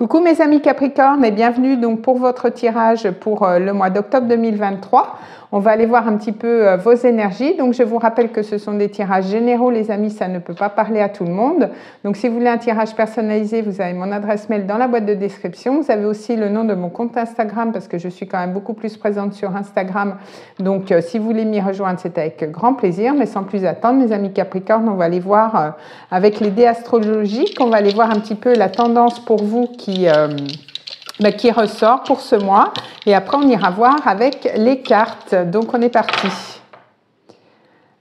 Coucou mes amis Capricorne et bienvenue donc pour votre tirage pour le mois d'octobre 2023. On va aller voir un petit peu vos énergies. Donc je vous rappelle que ce sont des tirages généraux les amis, ça ne peut pas parler à tout le monde. Donc si vous voulez un tirage personnalisé, vous avez mon adresse mail dans la boîte de description. Vous avez aussi le nom de mon compte Instagram parce que je suis quand même beaucoup plus présente sur Instagram. Donc si vous voulez m'y rejoindre, c'est avec grand plaisir. Mais sans plus attendre mes amis Capricorne, on va aller voir avec les dés astrologiques, on va aller voir un petit peu la tendance pour vous qui ressort pour ce mois. Et après, on ira voir avec les cartes. Donc, on est parti.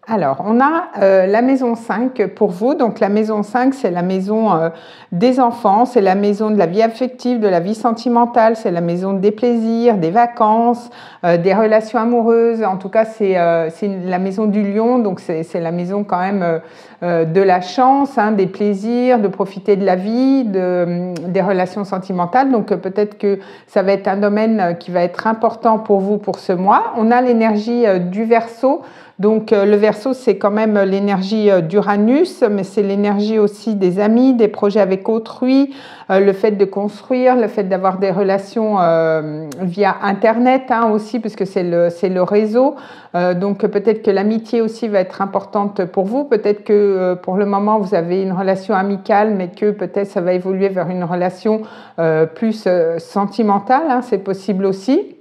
Alors, on a la maison 5 pour vous. Donc, la maison 5, c'est la maison des enfants, c'est la maison de la vie affective, de la vie sentimentale, c'est la maison des plaisirs, des vacances, des relations amoureuses. En tout cas, c'est la maison du lion. Donc, c'est la maison quand même de la chance, hein, des plaisirs, de profiter de la vie, des relations sentimentales. Donc, peut-être que ça va être un domaine qui va être important pour vous pour ce mois. On a l'énergie du Verseau. Donc le Verseau, c'est quand même l'énergie d'Uranus, mais c'est l'énergie aussi des amis, des projets avec autrui, le fait de construire, le fait d'avoir des relations via Internet hein, aussi, puisque c'est le réseau. Donc peut-être que l'amitié aussi va être importante pour vous. Peut-être que pour le moment, vous avez une relation amicale, mais que peut-être ça va évoluer vers une relation plus sentimentale. Hein, c'est possible aussi.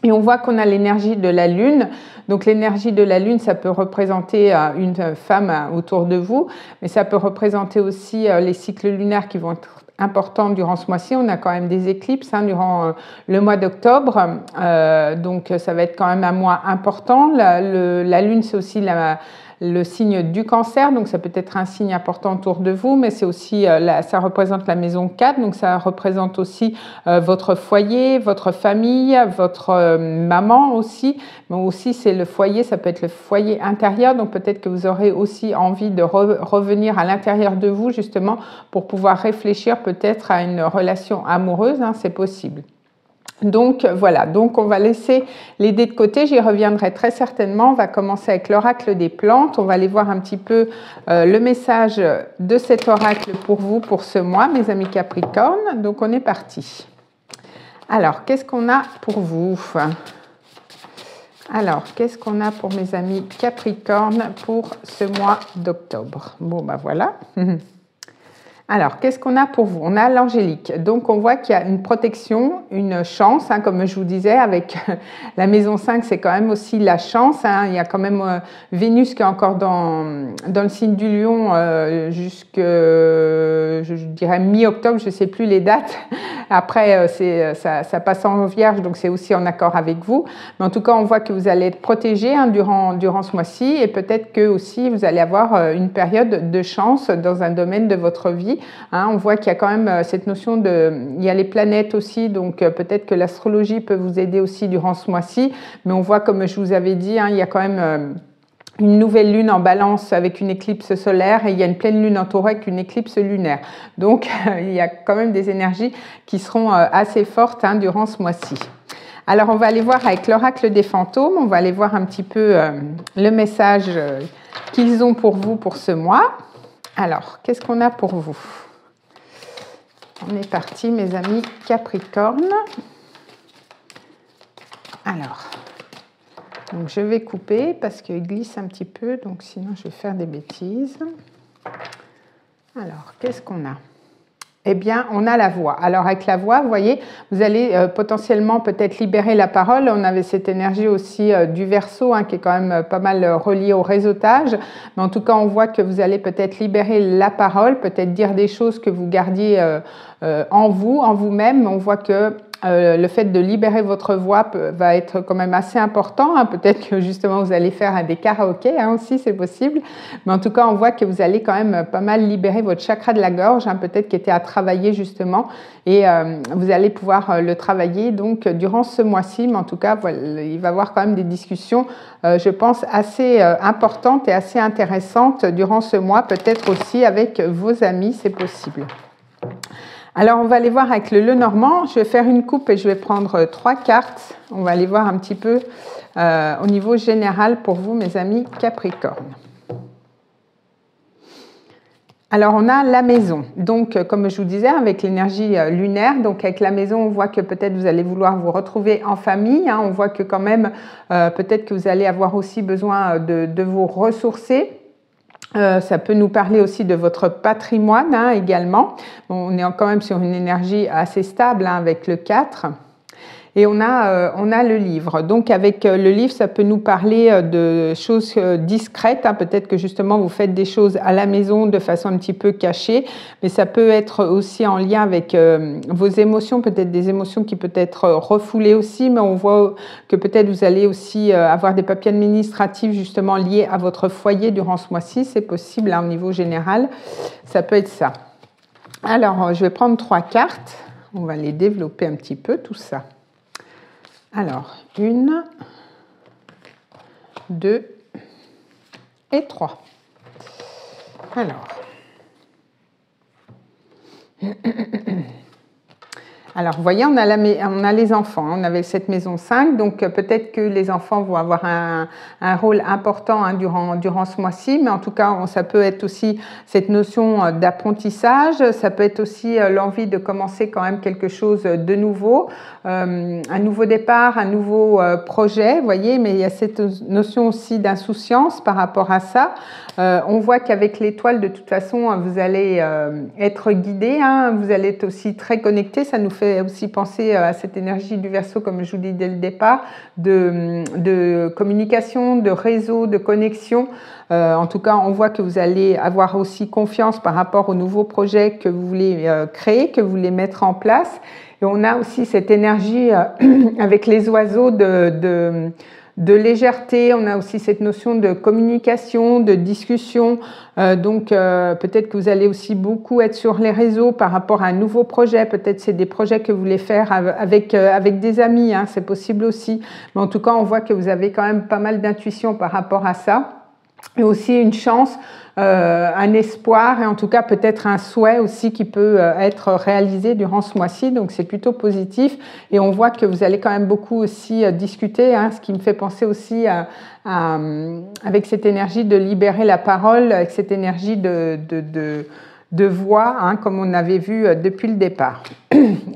Et on voit qu'on a l'énergie de la Lune. Donc l'énergie de la Lune, ça peut représenter une femme autour de vous, mais ça peut représenter aussi les cycles lunaires qui vont être importants durant ce mois-ci. On a quand même des éclipses hein, durant le mois d'octobre, donc ça va être quand même un mois important. La Lune, c'est aussi le signe du Cancer, donc ça peut être un signe important autour de vous, mais c'est aussi, ça représente la maison 4, donc ça représente aussi votre foyer, votre famille, votre maman aussi, mais aussi c'est le foyer, ça peut être le foyer intérieur, donc peut-être que vous aurez aussi envie de revenir à l'intérieur de vous justement pour pouvoir réfléchir peut-être à une relation amoureuse, hein, c'est possible. Donc voilà, donc on va laisser les dés de côté, j'y reviendrai très certainement. On va commencer avec l'oracle des plantes, on va aller voir un petit peu le message de cet oracle pour vous pour ce mois, mes amis Capricorne. Donc on est parti. Alors, qu'est-ce qu'on a pour vous? Alors, qu'est-ce qu'on a pour mes amis Capricorne pour ce mois d'octobre? Bon, ben voilà. Alors, qu'est-ce qu'on a pour vous? On a l'angélique. Donc, on voit qu'il y a une protection, une chance, hein, comme je vous disais, avec la maison 5, c'est quand même aussi la chance. Hein. Il y a quand même Vénus qui est encore dans le signe du lion jusque, je dirais, mi-octobre, je ne sais plus les dates. Après, ça passe en vierge, donc c'est aussi en accord avec vous. Mais en tout cas, on voit que vous allez être protégé hein, durant ce mois-ci et peut-être que aussi vous allez avoir une période de chance dans un domaine de votre vie. Hein, on voit qu'il y a quand même cette notion il y a les planètes aussi, donc peut-être que l'astrologie peut vous aider aussi durant ce mois-ci, mais on voit, comme je vous avais dit, hein, il y a quand même une nouvelle lune en balance avec une éclipse solaire et il y a une pleine lune en taureau avec une éclipse lunaire. Donc il y a quand même des énergies qui seront assez fortes hein, durant ce mois-ci. Alors on va aller voir avec l'oracle des fantômes, on va aller voir un petit peu le message qu'ils ont pour vous pour ce mois. Alors, qu'est-ce qu'on a pour vous? On est parti, mes amis Capricorne. Alors, donc je vais couper parce qu'il glisse un petit peu, donc sinon je vais faire des bêtises. Alors, qu'est-ce qu'on a? Eh bien, on a la voix. Alors, avec la voix, vous voyez, vous allez potentiellement peut-être libérer la parole. On avait cette énergie aussi du Verseau, hein, qui est quand même pas mal reliée au réseautage. Mais en tout cas, on voit que vous allez peut-être libérer la parole, peut-être dire des choses que vous gardiez en vous-même. On voit que le fait de libérer votre voix va être quand même assez important. Hein. Peut-être que justement vous allez faire des karaokés hein, aussi, c'est possible. Mais en tout cas, on voit que vous allez quand même pas mal libérer votre chakra de la gorge, hein, peut-être qui était à travailler justement. Et vous allez pouvoir le travailler donc durant ce mois-ci. Mais en tout cas, voilà, il va y avoir quand même des discussions, je pense, assez importantes et assez intéressantes durant ce mois. Peut-être aussi avec vos amis, c'est possible. Alors, on va aller voir avec le Lenormand. Je vais faire une coupe et je vais prendre 3 cartes. On va aller voir un petit peu au niveau général pour vous, mes amis Capricorne. Alors, on a la maison. Donc, comme je vous disais, avec l'énergie lunaire, donc avec la maison, on voit que peut-être vous allez vouloir vous retrouver en famille. Hein, on voit que quand même, peut-être que vous allez avoir aussi besoin de vous ressourcer. Ça peut nous parler aussi de votre patrimoine hein, également. Bon, on est quand même sur une énergie assez stable hein, avec le 4. Et on a le livre. Donc avec le livre, ça peut nous parler de choses discrètes. Hein. Peut-être que justement, vous faites des choses à la maison de façon un petit peu cachée. Mais ça peut être aussi en lien avec vos émotions, peut-être des émotions qui peuvent être refoulées aussi. Mais on voit que peut-être vous allez aussi avoir des papiers administratifs justement liés à votre foyer durant ce mois-ci. C'est possible hein, au niveau général. Ça peut être ça. Alors, je vais prendre 3 cartes. On va les développer un petit peu, tout ça. Alors, 1, 2 et 3. Alors, vous voyez, on a les enfants. On avait cette maison 5, donc peut-être que les enfants vont avoir un rôle important hein, durant ce mois-ci, mais en tout cas, ça peut être aussi cette notion d'apprentissage, ça peut être aussi l'envie de commencer quand même quelque chose de nouveau, un nouveau départ, un nouveau projet, vous voyez, mais il y a cette notion aussi d'insouciance par rapport à ça. On voit qu'avec l'étoile, de toute façon, vous allez être guidé, hein, vous allez être aussi très connecté, ça nous fait aussi penser à cette énergie du Verseau, comme je vous dis dès le départ, de communication, de réseau, de connexion. En tout cas, on voit que vous allez avoir aussi confiance par rapport aux nouveaux projets que vous voulez créer, que vous voulez mettre en place. Et on a aussi cette énergie avec les oiseaux de légèreté, on a aussi cette notion de communication, de discussion, donc peut-être que vous allez aussi beaucoup être sur les réseaux par rapport à un nouveau projet, peut-être c'est des projets que vous voulez faire avec des amis, hein, c'est possible aussi, mais en tout cas on voit que vous avez quand même pas mal d'intuition par rapport à ça. Et aussi une chance, un espoir et en tout cas peut-être un souhait aussi qui peut être réalisé durant ce mois-ci. Donc c'est plutôt positif et on voit que vous allez quand même beaucoup aussi discuter, hein, ce qui me fait penser aussi avec cette énergie de libérer la parole, avec cette énergie de voix, hein, comme on avait vu depuis le départ.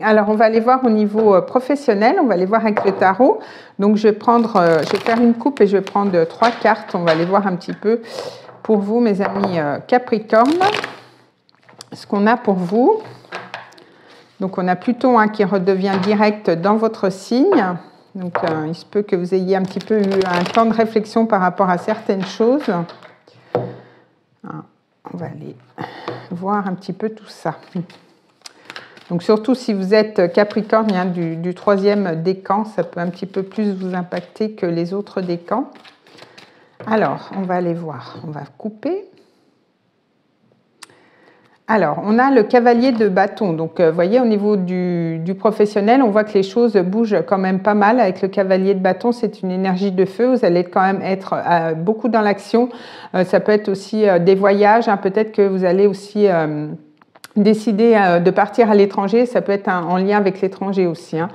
Alors, on va aller voir au niveau professionnel, on va aller voir avec le tarot. Donc, je vais faire une coupe et je vais prendre 3 cartes. On va aller voir un petit peu pour vous, mes amis Capricorne, ce qu'on a pour vous. Donc, on a Pluton hein, qui redevient direct dans votre signe. Donc, il se peut que vous ayez un petit peu eu un temps de réflexion par rapport à certaines choses. On va aller voir un petit peu tout ça. Donc surtout si vous êtes Capricorne hein, du 3e décan, ça peut un petit peu plus vous impacter que les autres décans. Alors, on va aller voir. On va couper. Alors, on a le cavalier de bâton. Donc, vous voyez, au niveau du professionnel, on voit que les choses bougent quand même pas mal. Avec le cavalier de bâton, c'est une énergie de feu. Vous allez quand même être beaucoup dans l'action. Ça peut être aussi des voyages. Hein. Peut-être que vous allez aussi décider de partir à l'étranger. Ça peut être en lien avec l'étranger aussi. Hein.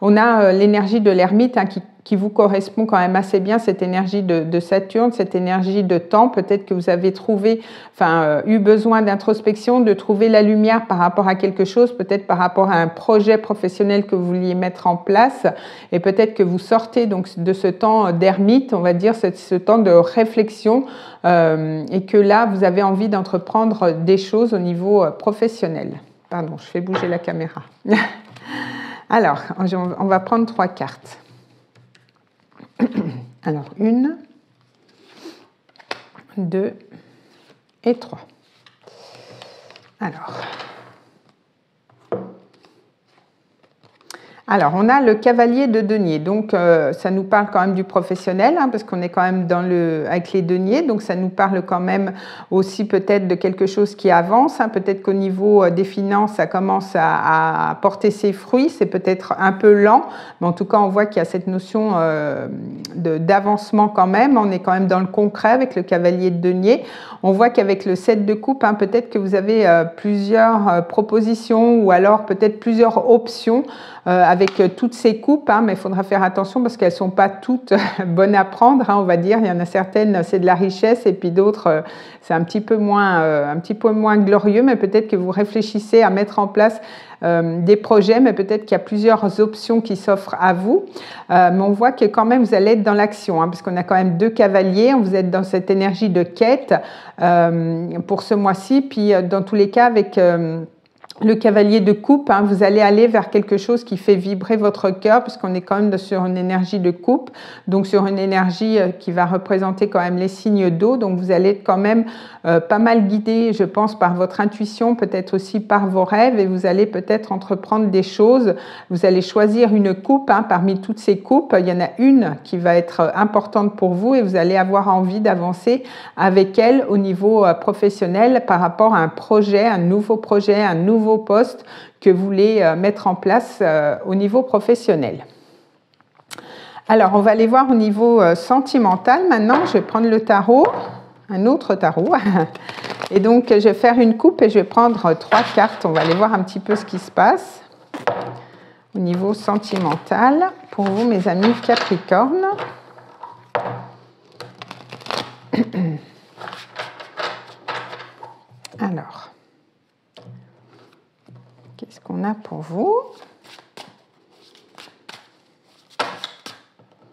On a l'énergie de l'ermite hein, qui vous correspond quand même assez bien, cette énergie de Saturne, cette énergie de temps. Peut-être que vous avez eu besoin d'introspection, de trouver la lumière par rapport à quelque chose, peut-être par rapport à un projet professionnel que vous vouliez mettre en place. Et peut-être que vous sortez donc de ce temps d'ermite, on va dire, ce temps de réflexion, et que là, vous avez envie d'entreprendre des choses au niveau professionnel. Pardon, je fais bouger la caméra. Alors, on va prendre 3 cartes. Alors, 1, 2 et 3. Alors, on a le cavalier de denier. Donc, ça nous parle quand même du professionnel, hein, parce qu'on est quand même avec les deniers. Donc, ça nous parle quand même aussi peut-être de quelque chose qui avance. Hein. Peut-être qu'au niveau des finances, ça commence à porter ses fruits. C'est peut-être un peu lent, mais en tout cas, on voit qu'il y a cette notion d'avancement quand même. On est quand même dans le concret avec le cavalier de denier. On voit qu'avec le 7 de coupe, hein, peut-être que vous avez plusieurs propositions ou alors peut-être plusieurs options avec toutes ces coupes, hein, mais il faudra faire attention parce qu'elles ne sont pas toutes bonnes à prendre, hein, on va dire. Il y en a certaines, c'est de la richesse, et puis d'autres, c'est un petit peu moins glorieux, mais peut-être que vous réfléchissez à mettre en place des projets, mais peut-être qu'il y a plusieurs options qui s'offrent à vous. Mais on voit que quand même, vous allez être dans l'action, hein, parce qu'on a quand même 2 cavaliers, vous êtes dans cette énergie de quête pour ce mois-ci, puis dans tous les cas, avec le cavalier de coupe, hein, vous allez aller vers quelque chose qui fait vibrer votre cœur, puisqu'on est quand même sur une énergie de coupe, donc sur une énergie qui va représenter quand même les signes d'eau. Donc vous allez être quand même pas mal guidé, je pense, par votre intuition, peut-être aussi par vos rêves, et vous allez peut-être entreprendre des choses. Vous allez choisir une coupe, hein, parmi toutes ces coupes, il y en a une qui va être importante pour vous, et vous allez avoir envie d'avancer avec elle au niveau professionnel par rapport à un projet, un nouveau poste que vous voulez mettre en place au niveau professionnel. Alors, on va aller voir au niveau sentimental. Maintenant, je vais prendre le tarot, un autre tarot. Et donc, je vais faire une coupe et je vais prendre 3 cartes. On va aller voir un petit peu ce qui se passe au niveau sentimental pour vous, mes amis Capricorne. Alors, qu'est-ce qu'on a pour vous?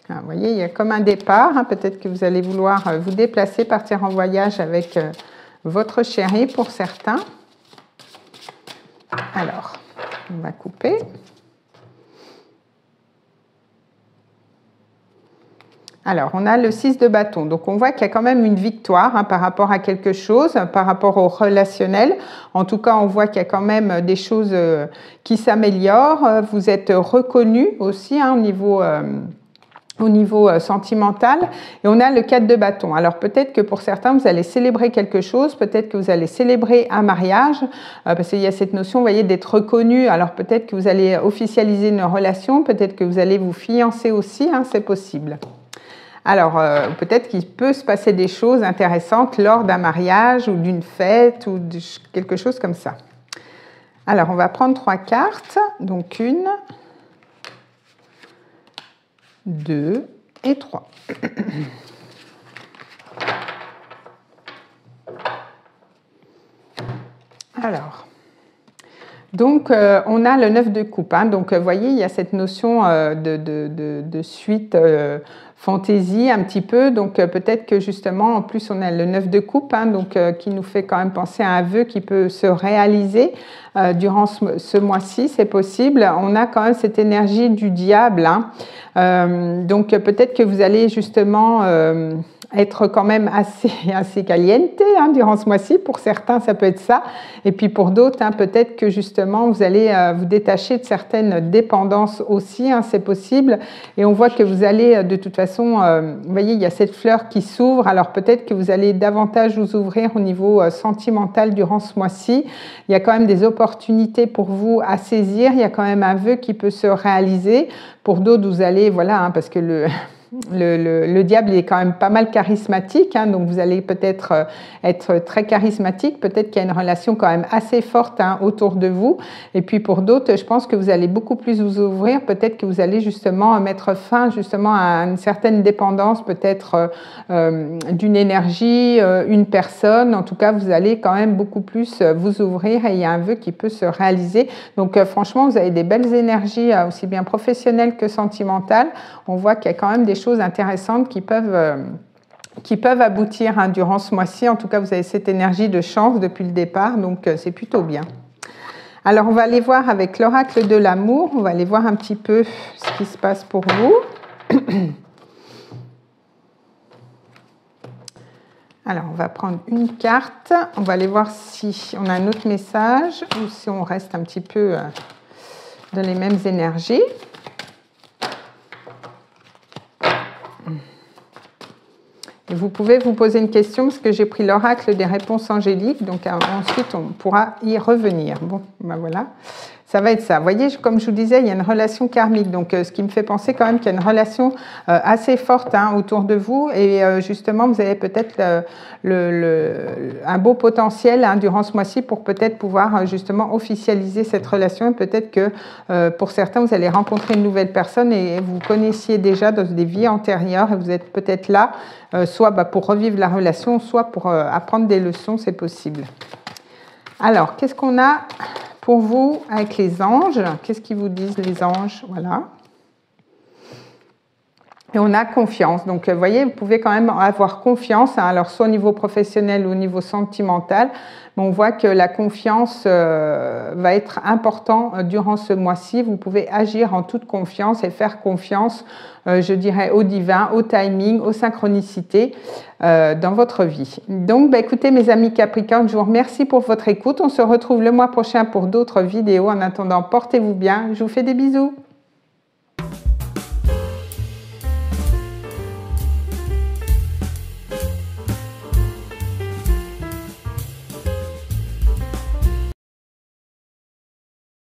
Vous voyez, il y a comme un départ. Hein, peut-être que vous allez vouloir vous déplacer, partir en voyage avec votre chéri pour certains. Alors, on va couper. Alors, on a le 6 de bâton. Donc, on voit qu'il y a quand même une victoire, hein, par rapport à quelque chose, par rapport au relationnel. En tout cas, on voit qu'il y a quand même des choses qui s'améliorent. Vous êtes reconnu aussi, hein, au niveau sentimental. Et on a le 4 de bâton. Alors, peut-être que pour certains, vous allez célébrer quelque chose. Peut-être que vous allez célébrer un mariage. Parce qu'il y a cette notion, vous voyez, d'être reconnu. Alors, peut-être que vous allez officialiser une relation. Peut-être que vous allez vous fiancer aussi. Hein, c'est possible. Alors, peut-être qu'il peut se passer des choses intéressantes lors d'un mariage ou d'une fête ou de quelque chose comme ça. Alors, on va prendre 3 cartes. Donc, 1, 2 et 3. Alors, donc, on a le 9 de coupe. Hein. Donc, vous voyez, il y a cette notion de suite fantaisie un petit peu. Donc, peut-être que justement, en plus, on a le 9 de coupe, hein, donc, qui nous fait quand même penser à un vœu qui peut se réaliser durant ce mois-ci, c'est possible. On a quand même cette énergie du diable. Hein. Donc, peut-être que vous allez justement être quand même assez caliente, hein, durant ce mois-ci. Pour certains, ça peut être ça. Et puis pour d'autres, hein, peut-être que justement, vous allez vous détacher de certaines dépendances aussi, hein, c'est possible. Et on voit que vous allez, de toute façon, vous voyez, il y a cette fleur qui s'ouvre. Alors peut-être que vous allez davantage vous ouvrir au niveau sentimental durant ce mois-ci. Il y a quand même des opportunités pour vous à saisir. Il y a quand même un vœu qui peut se réaliser. Pour d'autres, vous allez, voilà, hein, parce que le diable est quand même pas mal charismatique, hein, donc vous allez peut-être être très charismatique, peut-être qu'il y a une relation quand même assez forte, hein, autour de vous. Et puis pour d'autres, je pense que vous allez beaucoup plus vous ouvrir, peut-être que vous allez justement mettre fin justement à une certaine dépendance, peut-être d'une énergie, une personne. En tout cas, vous allez quand même beaucoup plus vous ouvrir et il y a un vœu qui peut se réaliser. Donc franchement, vous avez des belles énergies, aussi bien professionnelles que sentimentales. On voit qu'il y a quand même des choses intéressantes qui peuvent aboutir, hein, durant ce mois-ci. En tout cas, vous avez cette énergie de chance depuis le départ, donc c'est plutôt bien. Alors, on va aller voir avec l'oracle de l'amour. On va aller voir un petit peu ce qui se passe pour vous. Alors, on va prendre une carte. On va aller voir si on a un autre message ou si on reste un petit peu dans les mêmes énergies. Et vous pouvez vous poser une question parce que j'ai pris l'oracle des réponses angéliques, donc ensuite on pourra y revenir. Bon, ben voilà, Ça va être ça. Vous voyez, comme je vous disais, il y a une relation karmique. Donc, ce qui me fait penser quand même qu'il y a une relation assez forte autour de vous. Et justement, vous avez peut-être un beau potentiel durant ce mois-ci pour peut-être pouvoir justement officialiser cette relation. Et peut-être que pour certains, vous allez rencontrer une nouvelle personne et vous connaissiez déjà dans des vies antérieures. Et vous êtes peut-être là, soit pour revivre la relation, soit pour apprendre des leçons, c'est possible. Alors, qu'est-ce qu'on a pour vous avec les anges? Qu'est-ce qu'ils vous disent les anges? Voilà. Et on a confiance. Donc, vous voyez, vous pouvez quand même avoir confiance, alors soit au niveau professionnel ou au niveau sentimental. Mais on voit que la confiance va être importante durant ce mois-ci. Vous pouvez agir en toute confiance et faire confiance, je dirais, au divin, au timing, aux synchronicités dans votre vie. Donc, écoutez, mes amis Capricorne, je vous remercie pour votre écoute. On se retrouve le mois prochain pour d'autres vidéos. En attendant, portez-vous bien. Je vous fais des bisous.